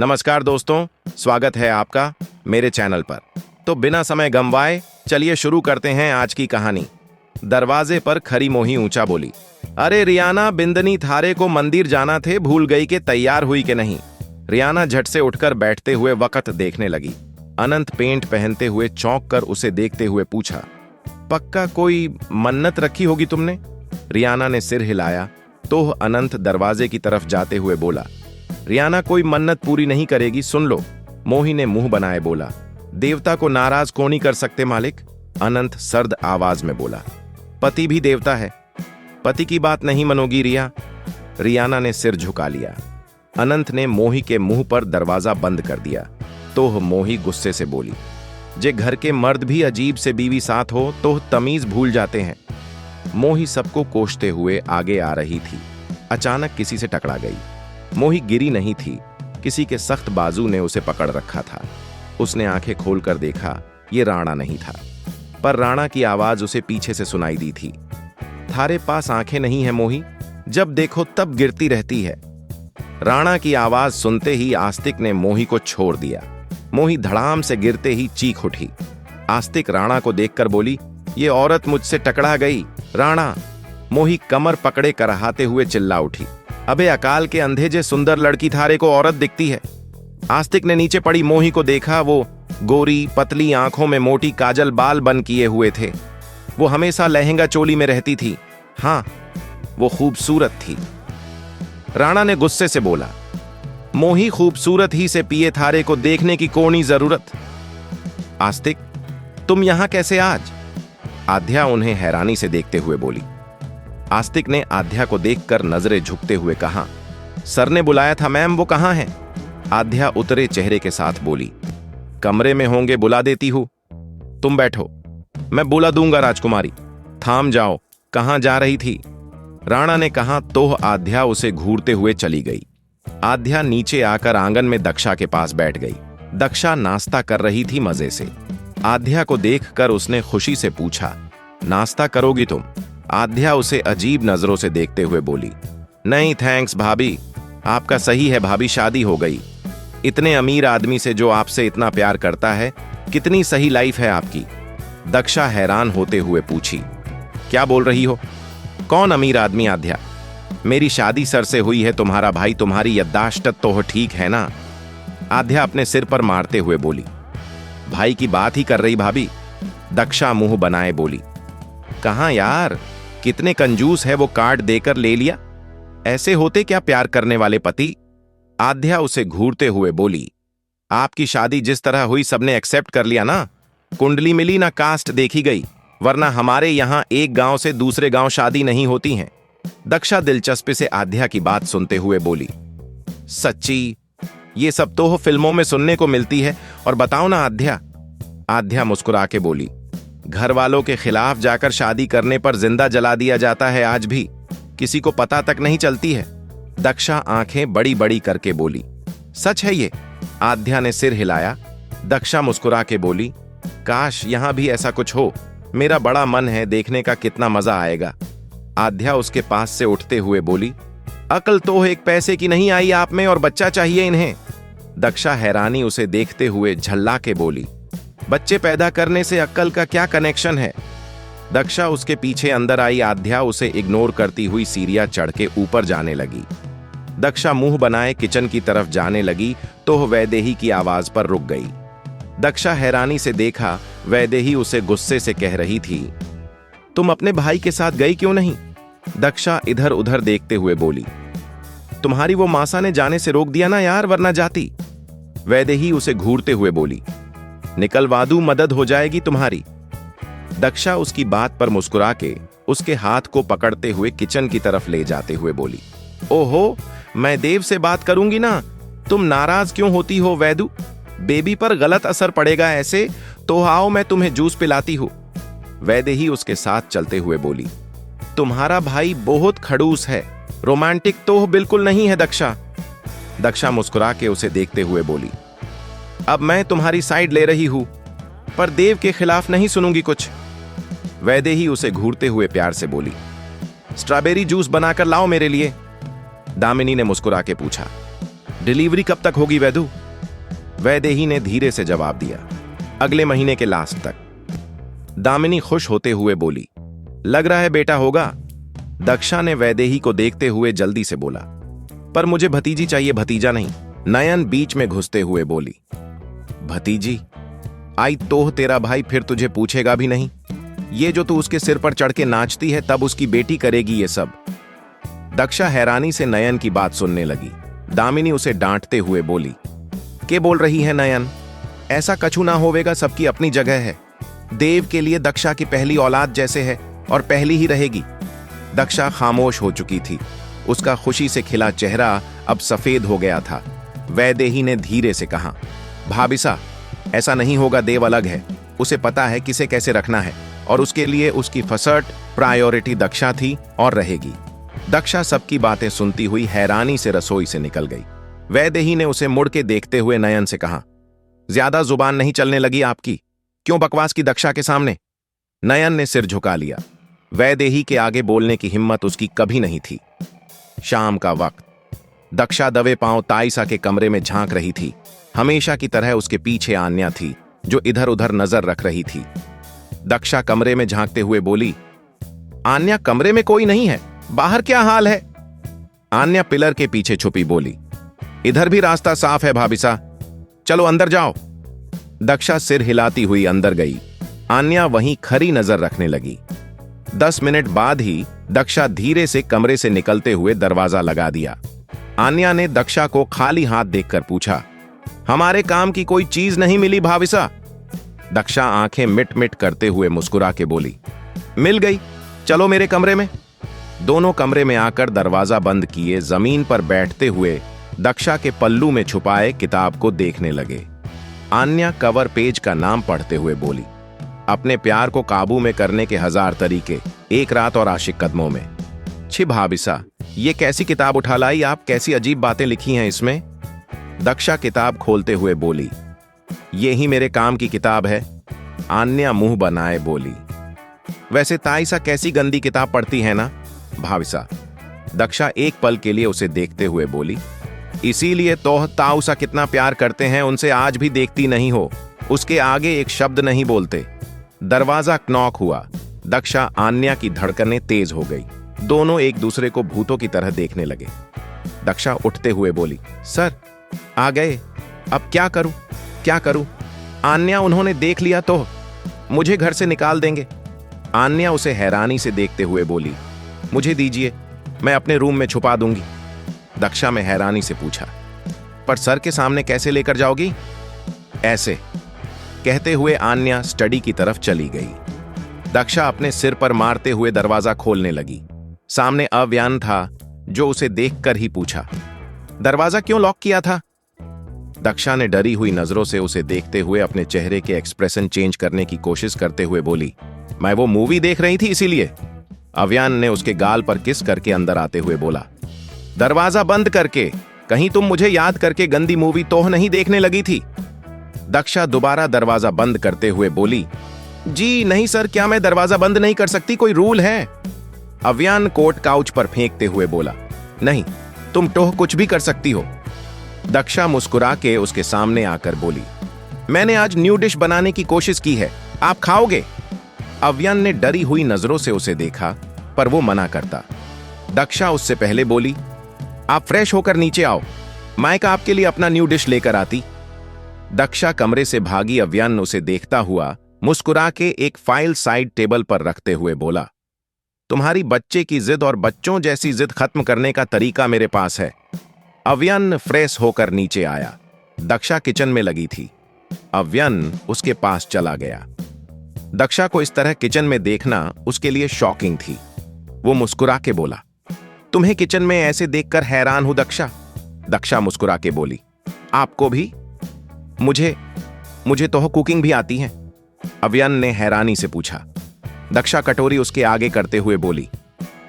नमस्कार दोस्तों, स्वागत है आपका मेरे चैनल पर। तो बिना समय गंवाए चलिए शुरू करते हैं आज की कहानी। दरवाजे पर खरी मोही ऊंचा बोली, अरे रियाना बिंदनी, थारे को मंदिर जाना थे, भूल गई कि तैयार हुई कि नहीं। रियाना झट से उठकर बैठते हुए वक्त देखने लगी। अनंत पेंट पहनते हुए चौंक कर उसे देखते हुए पूछा, पक्का कोई मन्नत रखी होगी तुमने? रियाना ने सिर हिलाया तो अनंत दरवाजे की तरफ जाते हुए बोला, रियाना कोई मन्नत पूरी नहीं करेगी, सुन लो। मोही ने मुंह बनाए बोला, देवता को नाराज कौन नहीं कर सकते मालिक। अनंत सर्द आवाज में बोला, पति भी देवता है, पति की बात नहीं मनोगी रिया। रियाना ने सिर झुका लिया। अनंत ने मोही के मुंह पर दरवाजा बंद कर दिया तो मोही गुस्से से बोली, जे घर के मर्द भी अजीब से बीवी साथ हो तो तमीज भूल जाते हैं। मोही सबको कोसते हुए आगे आ रही थी। अचानक किसी से टकरा गई। मोही गिरी नहीं थी, किसी के सख्त बाजू ने उसे पकड़ रखा था। उसने आंखें खोलकर देखा, ये राणा नहीं था, पर राणा की आवाज उसे पीछे से सुनाई दी थी। थारे पास आंखें नहीं है मोही, जब देखो तब गिरती रहती है। राणा की आवाज सुनते ही आस्तिक ने मोही को छोड़ दिया। मोही धड़ाम से गिरते ही चीख उठी। आस्तिक राणा को देखकर बोली, ये औरत मुझसे टकरा गई। राणा! मोही कमर पकड़े कराहते हुए चिल्ला उठी, अबे अकाल के अंधे, जे सुंदर लड़की थारे को औरत दिखती है। आस्तिक ने नीचे पड़ी मोही को देखा। वो गोरी पतली आंखों में मोटी काजल बाल बन किए हुए थे। वो हमेशा लहंगा चोली में रहती थी। हाँ, वो खूबसूरत थी। राणा ने गुस्से से बोला, मोही खूबसूरत ही से पिए, थारे को देखने की कौनी जरूरत। आस्तिक, तुम यहां कैसे आज? आध्या उन्हें हैरानी से देखते हुए बोली। आस्तिक ने आध्या को देखकर नजरें झुकते हुए कहा, सर ने बुलाया था मैम, वो कहां है? आध्या उतरे चेहरे के साथ बोली, कमरे में होंगे, बुला देती हूं। तुम बैठो, मैं बुला दूंगा राजकुमारी। थाम जाओ, कहां जा रही थी? राणा ने कहा तो आध्या उसे घूरते हुए चली गई। आध्या नीचे आकर आंगन में दक्षा के पास बैठ गई। दक्षा नाश्ता कर रही थी मजे से। आध्या को देखकर उसने खुशी से पूछा, नाश्ता करोगी तुम? आध्या उसे अजीब नजरों से देखते हुए बोली, नहीं थैंक्स भाभी, आपका सही है भाभी, शादी हो गई। इतने अमीर आदमी से जो आपसे इतना प्यार करता है, कितनी सही लाइफ है आपकी। दक्षा हैरान होते हुए पूछी, क्या बोल रही हो? कौन अमीर आदमी? आध्या, मेरी शादी सर से हुई है, तुम्हारा भाई, तुम्हारी याददाश्त तो ठीक है ना? आध्या अपने सिर पर मारते हुए बोली, भाई की बात ही कर रही भाभी। दक्षा मुंह बनाए बोली, कहां यार, कितने कंजूस है, वो कार्ड देकर ले लिया। ऐसे होते क्या प्यार करने वाले पति? आध्या उसे घूरते हुए बोली, आपकी शादी जिस तरह हुई सबने एक्सेप्ट कर लिया ना, कुंडली मिली ना कास्ट देखी गई, वरना हमारे यहां एक गांव से दूसरे गांव शादी नहीं होती हैं। दक्षा दिलचस्पी से आध्या की बात सुनते हुए बोली, सच्ची? ये सब तो फिल्मों में सुनने को मिलती है, और बताओ ना आध्या। आध्या मुस्कुरा के बोली, घर वालों के खिलाफ जाकर शादी करने पर जिंदा जला दिया जाता है, आज भी किसी को पता तक नहीं चलती है। दक्षा आंखें बड़ी बड़ी करके बोली, सच है ये? आध्या ने सिर हिलाया। दक्षा मुस्कुरा के बोली, काश यहां भी ऐसा कुछ हो, मेरा बड़ा मन है, देखने का कितना मजा आएगा। आध्या उसके पास से उठते हुए बोली, अकल तो एक पैसे की नहीं आई आप में, और बच्चा चाहिए इन्हें। दक्षा हैरानी उसे देखते हुए झल्ला के बोली, बच्चे पैदा करने से अक्ल का क्या कनेक्शन है? दक्षा उसके पीछे अंदर आई। आध्या उसे इग्नोर करती हुई सीढ़ियां चढ़ के ऊपर जाने लगी। दक्षा मुंह बनाए किचन की तरफ जाने लगी तो वैदेही की आवाज पर रुक गई। दक्षा हैरानी से देखा, वैदेही उसे गुस्से से कह रही थी, तुम अपने भाई के साथ गई क्यों नहीं? दक्षा इधर उधर देखते हुए बोली, तुम्हारी वो मासा ने जाने से रोक दिया ना यार, वरना जाती। वैदेही उसे घूरते हुए बोली, निकलवा दूं, मदद हो जाएगी तुम्हारी। दक्षा उसकी बात पर मुस्कुरा के उसके हाथ को पकड़ते हुए किचन की तरफ ले जाते हुए बोली, ओहो, मैं देव से बात करूंगी ना, तुम नाराज क्यों होती हो वैदू? बेबी पर गलत असर पड़ेगा ऐसे, तो आओ मैं तुम्हें जूस पिलाती हूं। वैदेही उसके साथ चलते हुए बोली, तुम्हारा भाई बहुत खड़ूस है, रोमांटिक तो बिल्कुल नहीं है दक्षा। दक्षा मुस्कुरा के उसे देखते हुए बोली, अब मैं तुम्हारी साइड ले रही हूं, पर देव के खिलाफ नहीं सुनूंगी कुछ। वैदेही उसे घूरते हुए प्यार से बोली, स्ट्रॉबेरी जूस बनाकर लाओ मेरे लिए। दामिनी ने मुस्कुरा के पूछा, डिलीवरी कब तक होगी वैदू? वैदेही ने धीरे से जवाब दिया, अगले महीने के लास्ट तक। दामिनी खुश होते हुए बोली, लग रहा है बेटा होगा। दक्षा ने वैदेही को देखते हुए जल्दी से बोला, पर मुझे भतीजी चाहिए, भतीजा नहीं। नयन बीच में घुसते हुए बोली, भतीजी? आई तो तेरा भाई फिर तुझे पूछेगा भी नहीं। ये जो तू उसके सिर पर चढ़ के नाचती है तब उसकी बेटी करेगी ये सब। दक्षा हैरानी से नयन की बात सुनने लगी। दामिनी उसे डांटते हुए बोली, के बोल रही है नयन? ऐसा कछु ना होवेगा, सबकी अपनी जगह है। देव के लिए दक्षा की पहली औलाद जैसे है और पहली ही रहेगी। दक्षा खामोश हो चुकी थी। उसका खुशी से खिला चेहरा अब सफेद हो गया था। वैदेही ने धीरे से कहा, भाबिसा, ऐसा नहीं होगा, देव अलग है, उसे पता है किसे कैसे रखना है और उसके लिए उसकी फर्स्ट प्रायोरिटी दक्षा थी और रहेगी। दक्षा सबकी बातें सुनती हुई हैरानी से रसोई से निकल गई। वैदेही ने उसे मुड़ के देखते हुए नयन से कहा, ज्यादा जुबान नहीं चलने लगी आपकी? क्यों बकवास की दक्षा के सामने? नयन ने सिर झुका लिया। वैदेही के आगे बोलने की हिम्मत उसकी कभी नहीं थी। शाम का वक्त। दक्षा दबे पांव ताइसा के कमरे में झांक रही थी। हमेशा की तरह उसके पीछे आन्या थी, जो इधर उधर नजर रख रही थी। दक्षा कमरे में झांकते हुए बोली, आन्या, कमरे में कोई नहीं है, बाहर क्या हाल है? आन्या पिलर के पीछे छुपी बोली, इधर भी रास्ता साफ है भाबिसा, चलो अंदर जाओ। दक्षा सिर हिलाती हुई अंदर गई। आन्या वहीं खरी नजर रखने लगी। 10 मिनट बाद ही दक्षा धीरे से कमरे से निकलते हुए दरवाजा लगा दिया। आन्या ने दक्षा को खाली हाथ देखकर पूछा, हमारे काम की कोई चीज नहीं मिली भाविसा? दक्षा आंखें मिट मिट करते हुए मुस्कुरा के बोली, मिल गई, चलो मेरे कमरे में। दोनों कमरे में आकर दरवाजा बंद किए जमीन पर बैठते हुए दक्षा के पल्लू में छुपाए किताब को देखने लगे। आन्या कवर पेज का नाम पढ़ते हुए बोली, अपने प्यार को काबू में करने के 1000 तरीके, एक रात और आशिक कदमों में। छी भाबिसा, ये कैसी किताब उठा लाई आप? कैसी अजीब बातें लिखी हैं इसमें? दक्षा किताब खोलते हुए बोली, ये ही मेरे काम की किताब है। आन्या मुंह बनाए बोली, वैसे ताइसा कैसी गंदी किताब पढ़ती है ना भाविसा? दक्षा एक पल के लिए उसे देखते हुए बोली, इसीलिए तो ताउसा कितना प्यार करते हैं उनसे आज भी देखती नहीं हो, उसके आगे एक शब्द नहीं बोलते। दरवाजा नॉक हुआ। दक्षा आन्या की धड़कनें तेज हो गई। दोनों एक दूसरे को भूतों की तरह देखने लगे। दक्षा उठते हुए बोली, सर आ गए, अब क्या करूं, क्या करूं? आन्या, उन्होंने देख लिया तो मुझे घर से निकाल देंगे। आन्या उसे हैरानी से देखते हुए बोली, मुझे दीजिए, मैं अपने रूम में छुपा दूंगी। दक्षा में हैरानी से पूछा, पर सर के सामने कैसे लेकर जाओगी? ऐसे कहते हुए आन्या स्टडी की तरफ चली गई। दक्षा अपने सिर पर मारते हुए दरवाजा खोलने लगी। सामने अव्यान था, जो उसे देखकर ही पूछा, दरवाजा क्यों लॉक किया था? दक्षा ने डरी हुई नजरों से उसे देखते हुए अपने चेहरे के एक्सप्रेशन चेंज करने की कोशिश करते हुए बोली, मैं वो मूवी देख रही थी इसीलिए। अव्यान ने उसके गाल पर किस करके अंदर आते हुए बोला, दरवाजा बंद करके, कहीं तुम मुझे याद करके गंदी मूवी तो नहीं देखने लगी थी? दक्षा दोबारा दरवाजा बंद करते हुए बोली, जी नहीं सर, क्या मैं दरवाजा बंद नहीं कर सकती? कोई रूल है? अव्यान कोट काउच पर फेंकते हुए बोला, नहीं, तुम टोह कुछ भी कर सकती हो। दक्षा मुस्कुरा के उसके सामने आकर बोली, मैंने आज न्यू डिश बनाने की कोशिश की है, आप खाओगे? अव्यान ने डरी हुई नजरों से उसे देखा, पर वो मना करता। दक्षा उससे पहले बोली, आप फ्रेश होकर नीचे आओ, माइका आपके लिए अपना न्यू डिश लेकर आती। दक्षा कमरे से भागी। अव्यान उसे देखता हुआ मुस्कुरा के एक फाइल साइड टेबल पर रखते हुए बोला, तुम्हारी बच्चे की जिद और बच्चों जैसी जिद खत्म करने का तरीका मेरे पास है। अव्यन फ्रेश होकर नीचे आया। दक्षा किचन में लगी थी। अव्यन उसके पास चला गया। दक्षा को इस तरह किचन में देखना उसके लिए शॉकिंग थी। वो मुस्कुरा के बोला, तुम्हें किचन में ऐसे देखकर हैरान हूं दक्षा। दक्षा मुस्कुरा के बोली, आपको भी? मुझे तो कुकिंग भी आती है। अव्यन ने हैरानी से पूछा। दक्षा कटोरी उसके आगे करते हुए बोली,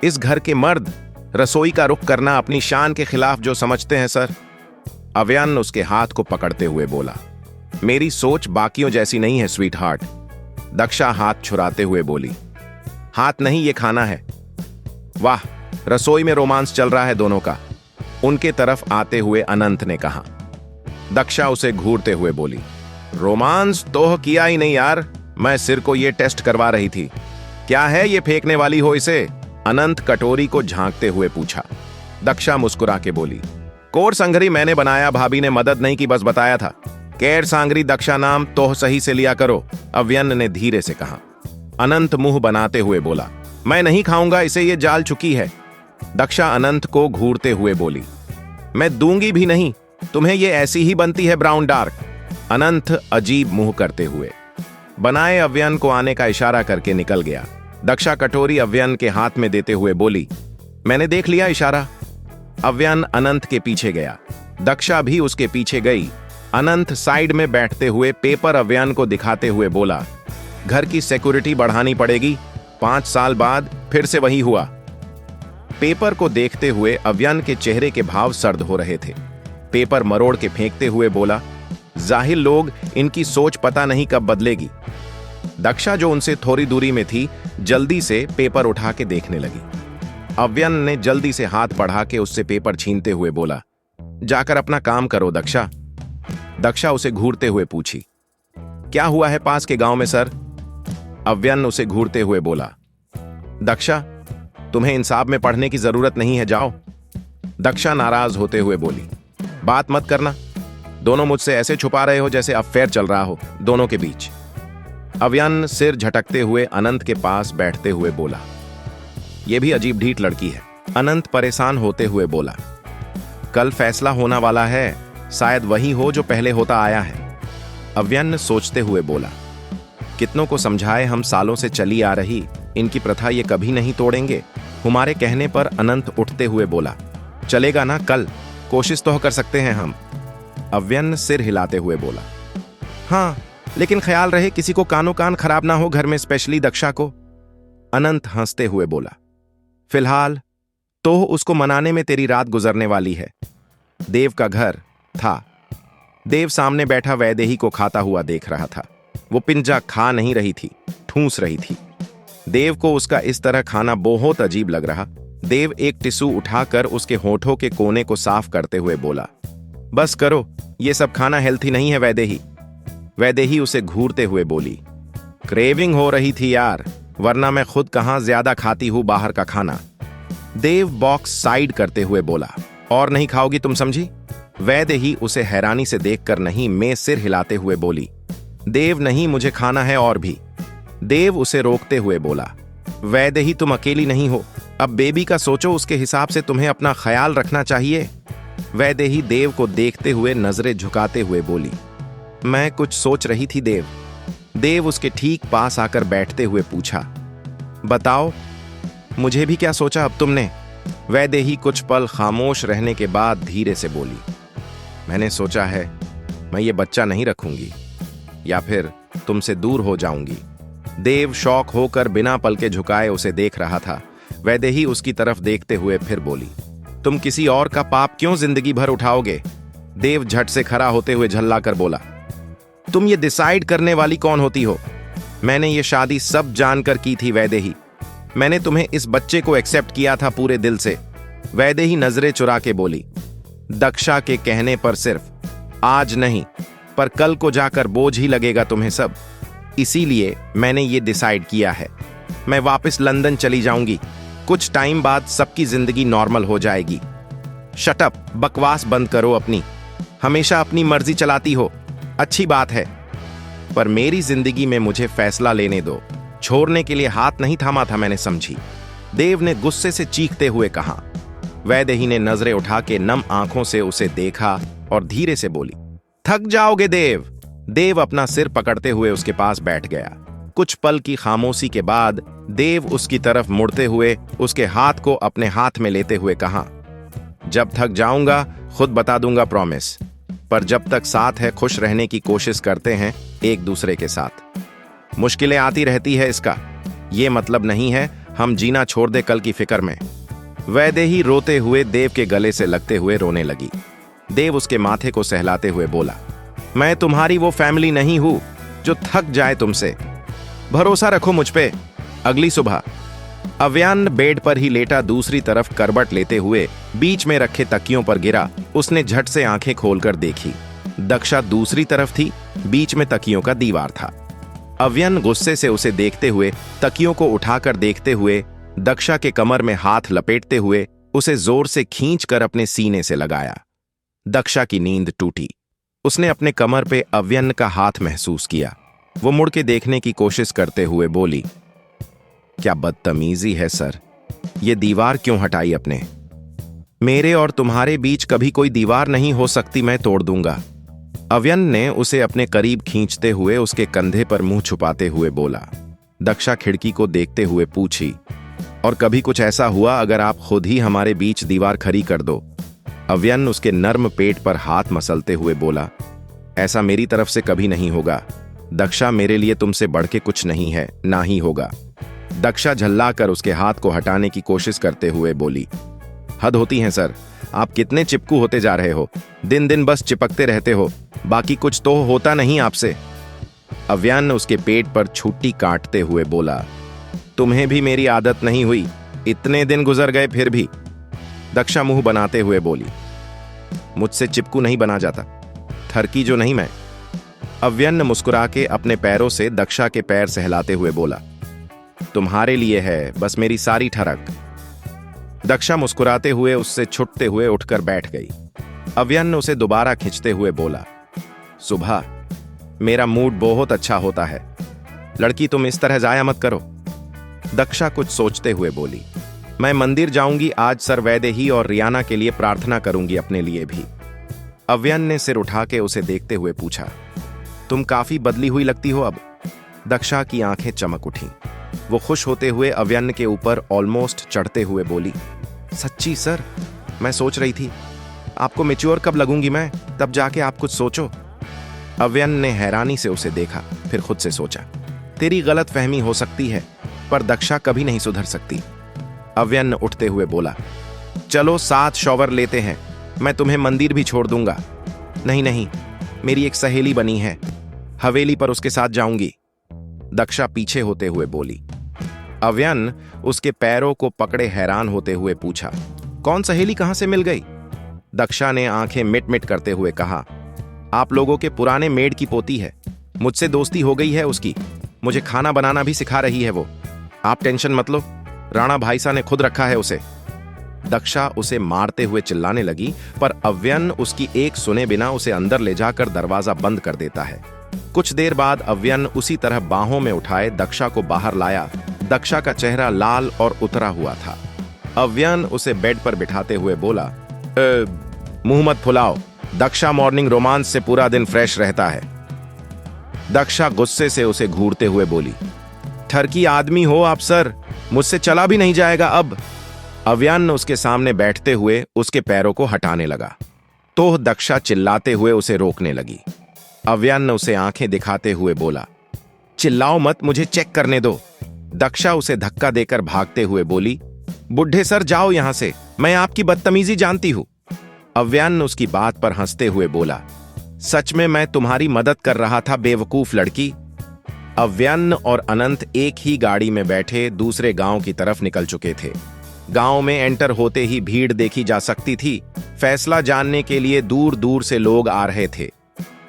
इस घर के मर्द रसोई का रुख करना अपनी शान के खिलाफ जो समझते हैं सर। अव्यन उसके हाथ को पकड़ते हुए बोला, मेरी सोच बाकियों जैसी नहीं है स्वीट हार्ट। दक्षा हाथ छुराते हुए बोली, हाथ नहीं, ये खाना है। वाह, रसोई में रोमांस चल रहा है दोनों का। उनके तरफ आते हुए अनंत ने कहा। दक्षा उसे घूरते हुए बोली, रोमांस तो किया ही नहीं यार, मैं सिर को ये टेस्ट करवा रही थी। क्या है ये फेंकने वाली हो इसे? अनंत कटोरी को झांकते हुए पूछा। दक्षा मुस्कुरा के बोली, कोर संगरी मैंने बनाया, भाभी ने मदद नहीं की, बस बताया था। केर सांगरी दक्षा नाम तो सही से लिया करो, अव्यन ने धीरे से कहा। अनंत मुंह बनाते हुए बोला, मैं नहीं खाऊंगा इसे, ये जाल चुकी है। दक्षा अनंत को घूरते हुए बोली, मैं दूंगी भी नहीं, तुम्हें ये ऐसी ही बनती है ब्राउन डार्क। अनंत अजीब मुंह करते हुए बनाए अव्यन को आने का इशारा करके निकल गया। दक्षा कटोरी अव्यन के हाथ में देते हुए बोली, मैंने देख लिया इशारा। अव्यन अनंत के पीछे गया, दक्षा भी उसके पीछे गई। अनंत साइड में बैठते हुए पेपर अव्यन को दिखाते हुए बोला, घर की सिक्योरिटी बढ़ानी पड़ेगी, 5 साल बाद फिर से वही हुआ। पेपर को देखते हुए अव्यन के चेहरे के भाव सर्द हो रहे थे। पेपर मरोड़ के फेंकते हुए बोला, जाहिल लोग, इनकी सोच पता नहीं कब बदलेगी। दक्षा जो उनसे थोड़ी दूरी में थी, जल्दी से पेपर उठा के देखने लगी। अव्यन ने जल्दी से हाथ बढ़ा के उससे पेपर छीनते हुए बोला, जाकर अपना काम करो दक्षा। दक्षा उसे घूरते हुए पूछी, क्या हुआ है पास के गांव में सर? अव्यन उसे घूरते हुए बोला, दक्षा तुम्हें इंसाफ में पढ़ने की जरूरत नहीं है, जाओ। दक्षा नाराज होते हुए बोली, बात मत करना, दोनों मुझसे ऐसे छुपा रहे हो जैसे अफेयर चल रहा हो दोनों के बीच। अव्यन सिर झटकते हुए अनंत के पास बैठते हुए बोला, यह भी अजीब ढीठ लड़की है। अनंत परेशान होते हुए बोला, कल फैसला होना वाला है, शायद वही हो जो पहले होता आया है। अव्यन सोचते हुए बोला, कितनों को समझाए, हम सालों से चली आ रही इनकी प्रथा ये कभी नहीं तोड़ेंगे। हमारे कहने पर अनंत उठते हुए बोला, चलेगा ना, कल कोशिश तो कर सकते हैं हम। अव्यन सिर हिलाते हुए बोला, हाँ, लेकिन ख्याल रहे किसी को कानो कान खराब ना हो घर में, स्पेशली दक्षा को। अनंत हंसते हुए बोला, फिलहाल तो उसको मनाने में तेरी रात गुजरने वाली है। देव का घर था। देव सामने बैठा वैदेही को खाता हुआ देख रहा था। वो पिंजा खा नहीं रही थी, ठूंस रही थी। देव को उसका इस तरह खाना बहुत अजीब लग रहा। देव एक टिश्यू उठाकर उसके होठों के कोने को साफ करते हुए बोला, बस करो, ये सब खाना हेल्थी नहीं है वैदेही। वैदेही उसे घूरते हुए बोली, क्रेविंग हो रही थी यार, वरना मैं खुद कहां ज्यादा खाती हूं बाहर का खाना। देव बॉक्स साइड करते हुए बोला, और नहीं खाओगी तुम, समझी? वैदेही उसे हैरानी से देखकर नहीं में सिर हिलाते हुए बोली, देव नहीं, मुझे खाना है और भी। देव उसे रोकते हुए बोला, वैदेही तुम अकेली नहीं हो, अब बेबी का सोचो, उसके हिसाब से तुम्हें अपना ख्याल रखना चाहिए। वैदेही देव को देखते हुए नजरें झुकाते हुए बोली, मैं कुछ सोच रही थी देव। देव उसके ठीक पास आकर बैठते हुए पूछा, बताओ मुझे भी क्या सोचा अब तुमने? वैदेही कुछ पल खामोश रहने के बाद धीरे से बोली, मैंने सोचा है मैं ये बच्चा नहीं रखूंगी, या फिर तुमसे दूर हो जाऊंगी। देव शौक होकर बिना पल के झुकाए उसे देख रहा था। वैदेही उसकी तरफ देखते हुए फिर बोली, तुम किसी और का पाप क्यों जिंदगी भर उठाओगे? देव झट से खड़ा होते हुए झल्लाकर बोला, तुम ये डिसाइड करने वाली कौन होती हो? मैंने ये शादी सब जानकर की थी वैदेही। मैंने तुम्हें इस बच्चे को एक्सेप्ट किया था पूरे दिल से। वैदेही नजरें चुरा के बोली, दक्षा के कहने पर सिर्फ आज नहीं पर कल को जाकर बोझ ही लगेगा तुम्हें सब। इसीलिए मैंने ये डिसाइड किया है, मैं वापस लंदन चली जाऊंगी। कुछ टाइम बाद सबकी जिंदगी नॉर्मल हो जाएगी। शट अप, बकवास बंद करो अपनी। हमेशा अपनी मर्जी चलाती हो, अच्छी बात है, पर मेरी जिंदगी में मुझे फैसला लेने दो। छोड़ने के लिए हाथ नहीं थामा था मैंने, समझी? देव ने गुस्से से चीखते हुए कहा। वैदेही ने नजरें उठा के नम आंखों से उसे देखा और धीरे से बोली, थक जाओगे देव। देव अपना सिर पकड़ते हुए उसके पास बैठ गया। कुछ पल की खामोशी के बाद देव उसकी तरफ मुड़ते हुए उसके हाथ को अपने हाथ में लेते हुए कहा, जब थक जाऊंगा खुद बता दूंगा, प्रॉमिस। पर जब तक साथ है खुश रहने की कोशिश करते हैं एक दूसरे के साथ। मुश्किलें आती रहती है, इसका ये मतलब नहीं है हम जीना छोड़ दे कल की फिक्र में। वैदेही रोते हुए देव के गले से लगते हुए रोने लगी। देव उसके माथे को सहलाते हुए बोला, मैं तुम्हारी वो फैमिली नहीं हूं जो थक जाए तुमसे। भरोसा रखो मुझ पे। अगली सुबह अव्यन बेड पर ही लेटा दूसरी तरफ करवट लेते हुए बीच में रखे तकियों पर गिरा। उसने झट से आंखें खोलकर देखी। दक्षा दूसरी तरफ थी, बीच में तकियों का दीवार था। अव्यन गुस्से से उसे देखते हुए तकियों को उठाकर देखते हुए दक्षा के कमर में हाथ लपेटते हुए उसे जोर से खींचकर अपने सीने से लगाया। दक्षा की नींद टूटी। उसने अपने कमर पे अव्यन का हाथ महसूस किया। वो मुड़ के देखने की कोशिश करते हुए बोली, क्या बदतमीजी है सर, ये दीवार क्यों हटाई अपने? मेरे और तुम्हारे बीच कभी कोई दीवार नहीं हो सकती, मैं तोड़ दूंगा। अव्यन ने उसे अपने करीब खींचते हुए उसके कंधे पर मुंह छुपाते हुए बोला। दक्षा खिड़की को देखते हुए पूछी, और कभी कुछ ऐसा हुआ अगर आप खुद ही हमारे बीच दीवार खड़ी कर दो? अव्यन उसके नर्म पेट पर हाथ मसलते हुए बोला, ऐसा मेरी तरफ से कभी नहीं होगा। दक्षा, मेरे लिए तुमसे बढ़ के कुछ नहीं है, ना ही होगा। दक्षा झल्लाकर उसके हाथ को हटाने की कोशिश करते हुए बोली, हद होती है सर, आप कितने चिपकू होते जा रहे हो। दिन दिन बस चिपकते रहते हो, बाकी कुछ तो होता नहीं आपसे। अव्यन उसके पेट पर छुट्टी काटते हुए बोला, तुम्हें भी मेरी आदत नहीं हुई, इतने दिन गुजर गए फिर भी। दक्षा मुंह बनाते हुए बोली, मुझसे चिपकू नहीं बना जाता, थरकी जो नहीं मैं। अव्यन मुस्कुरा के अपने पैरों से दक्षा के पैर सहलाते हुए बोला, तुम्हारे लिए है बस मेरी सारी ठरक। दक्षा मुस्कुराते हुए उससे छुटते हुए उठकर बैठ गई। अव्यन उसे दोबारा खींचते हुए बोला, सुबह मेरा मूड बहुत अच्छा होता है, लड़की तुम इस तरह जाया मत करो। दक्षा कुछ सोचते हुए बोली, मैं मंदिर जाऊंगी आज, सर वैदेही और रियाना के लिए प्रार्थना करूंगी, अपने लिए भी। अव्यन ने सिर उठा के उसे देखते हुए पूछा, तुम काफी बदली हुई लगती हो अब। दक्षा की आंखें चमक उठी। वो खुश होते हुए अव्यन के ऊपर ऑलमोस्ट चढ़ते हुए बोली, सच्ची सर, मैं सोच रही थी आपको मैच्योर कब लगूंगी मैं, तब जाके आप कुछ सोचो। अव्यन ने हैरानी से उसे देखा, फिर खुद से सोचा, तेरी गलत फहमी हो सकती है, पर दक्षा कभी नहीं सुधर सकती। अव्यन उठते हुए बोला, चलो साथ शॉवर लेते हैं, मैं तुम्हें मंदिर भी छोड़ दूंगा। नहीं नहीं, मेरी एक सहेली बनी है, हवेली पर उसके साथ जाऊंगी। दक्षा पीछे होते हुए बोली। अव्यन उसके पैरों को पकड़े हैरान होते हुए पूछा, कौन सहेली, कहां से मिल गई? दक्षा ने आंखें मिट मिट करते हुए कहा, आप लोगों के पुराने मेड की पोती है, मुझसे दोस्ती हो गई है उसकी, मुझे खाना बनाना भी सिखा रही है वो। आप टेंशन मत लो, राणा भाईसा ने खुद रखा है उसे। दक्षा उसे मारते हुए चिल्लाने लगी, पर अव्यन उसकी एक सुने बिना उसे अंदर ले जाकर दरवाजा बंद कर देता है। कुछ देर बाद अव्यन उसी तरह बाहों में उठाए दक्षा को बाहर लाया। दक्षा का चेहरा लाल और उतरा हुआ था। अव्यन उसे बेड पर बिठाते हुए बोला, मुंह मत फुलाओ, दक्षा मॉर्निंग रोमांस से पूरा दिन फ्रेश रहता है। दक्षा गुस्से से उसे घूरते हुए बोली, ठरकी आदमी हो आप सर, मुझसे चला भी नहीं जाएगा अब। अव्यन उसके सामने बैठते हुए उसके पैरों को हटाने लगा, तो दक्षा चिल्लाते हुए उसे रोकने लगी। अव्यन उसे आंखें दिखाते हुए बोला, चिल्लाओ मत, मुझे चेक करने दो। दक्षा उसे धक्का देकर भागते हुए बोली, बुढ़े सर जाओ यहां से, मैं आपकी बदतमीजी जानती हूं। अव्यन उसकी बात पर हंसते हुए बोला, सच में मैं तुम्हारी मदद कर रहा था बेवकूफ लड़की। अव्यन और अनंत एक ही गाड़ी में बैठे दूसरे गांव की तरफ निकल चुके थे। गांव में एंटर होते ही भीड़ देखी जा सकती थी। फैसला जानने के लिए दूर दूर से लोग आ रहे थे।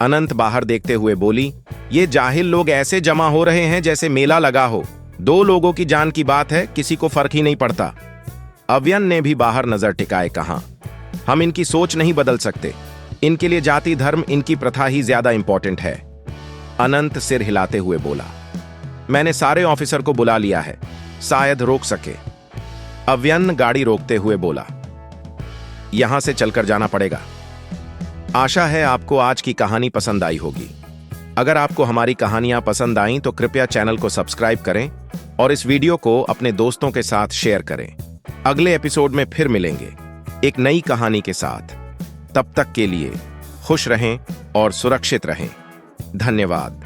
अनंत बाहर देखते हुए बोली, ये जाहिल लोग ऐसे जमा हो रहे हैं जैसे मेला लगा हो। 2 लोगों की जान की बात है, किसी को फर्क ही नहीं पड़ता। अव्यन ने भी बाहर नजर टिकाए कहा, हम इनकी सोच नहीं बदल सकते, इनके लिए जाति धर्म, इनकी प्रथा ही ज्यादा इंपॉर्टेंट है। अनंत सिर हिलाते हुए बोला, मैंने सारे ऑफिसर को बुला लिया है, शायद रोक सके। अव्यन गाड़ी रोकते हुए बोला, यहां से चलकर जाना पड़ेगा। आशा है आपको आज की कहानी पसंद आई होगी। अगर आपको हमारी कहानियां पसंद आईं तो कृपया चैनल को सब्सक्राइब करें और इस वीडियो को अपने दोस्तों के साथ शेयर करें। अगले एपिसोड में फिर मिलेंगे एक नई कहानी के साथ। तब तक के लिए खुश रहें और सुरक्षित रहें। धन्यवाद।